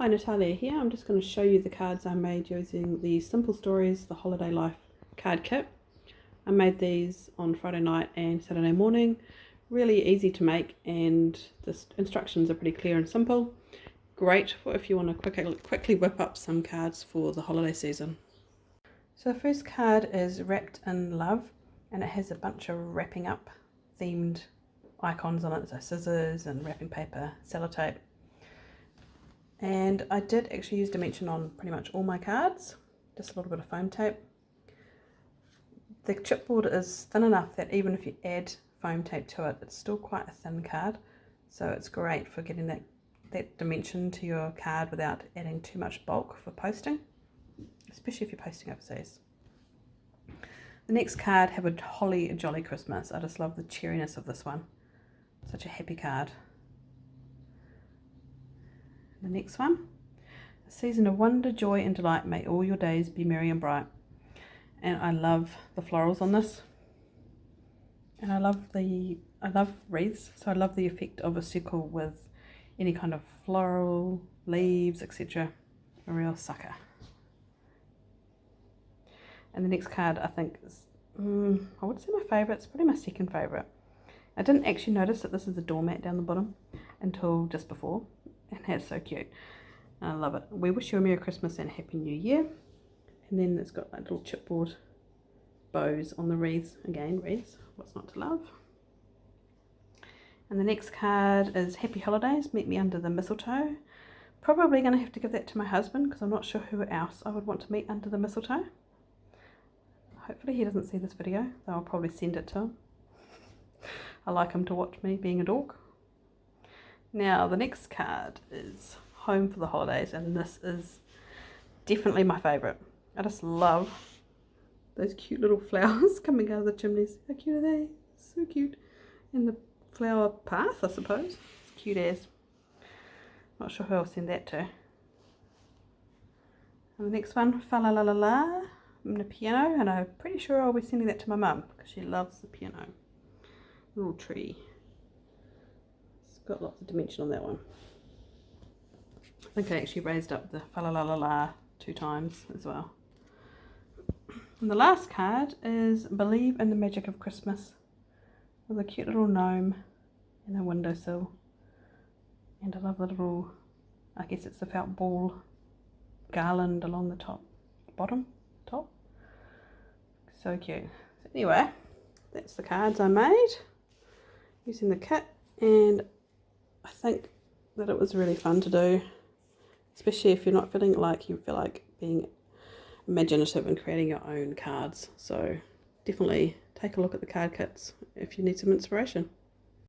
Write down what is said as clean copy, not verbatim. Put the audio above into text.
Hi, Natalia here. I'm just going to show you the cards I made using the Simple Stories, the Holiday Life card kit. I made these on Friday night and Saturday morning. Really easy to make, and the instructions are pretty clear and simple. Great for if you want to quickly whip up some cards for the holiday season. So the first card is Wrapped in Love, and it has a bunch of wrapping up themed icons on it, so scissors and wrapping paper, sellotape. And I did actually use dimension on pretty much all my cards, just a little bit of foam tape. The chipboard is thin enough that even if you add foam tape to it, it's still quite a thin card, so it's great for getting that dimension to your card without adding too much bulk for posting, especially if you're posting overseas. The next card, Have a Holly Jolly Christmas. I just love the cheeriness of this one. Such a happy card. The next one, A Season of Wonder, Joy and Delight, may all your days be merry and bright. And I love the florals on this. And I love wreaths, so I love the effect of a circle with any kind of floral, leaves, etc. A real sucker. And the next card I think is, I would say my favourite, it's probably my second favourite. I didn't actually notice that this is a doormat down the bottom until just before. And that's so cute. I love it. We wish you a Merry Christmas and a Happy New Year. And then it's got like little chipboard bows on the wreaths. Again, wreaths. What's not to love? And the next card is Happy Holidays, Meet Me Under the Mistletoe. Probably going to have to give that to my husband because I'm not sure who else I would want to meet under the mistletoe. Hopefully he doesn't see this video, though I'll probably send it to him. I like him to watch me being a dog. Now the next card is Home for the Holidays, and this is definitely my favourite. I just love those cute little flowers coming out of the chimneys. How cute are they? So cute. And the flower path, I suppose. It's cute as. Not sure who I'll send that to. And the next one, Fa La La La La, the piano, and I'm pretty sure I'll be sending that to my mum because she loves the piano. Little tree. Got lots of dimension on that one. I think I actually raised up the Fa La La La La 2 times as well. And the last card is Believe in the Magic of Christmas, with a cute little gnome in a windowsill. And I love the little, I guess it's the felt ball garland along the top. So cute. So anyway, that's the cards I made using the kit, and I think that it was really fun to do, especially if you're not feeling like you feel like being imaginative and creating your own cards. So definitely take a look at the card kits if you need some inspiration.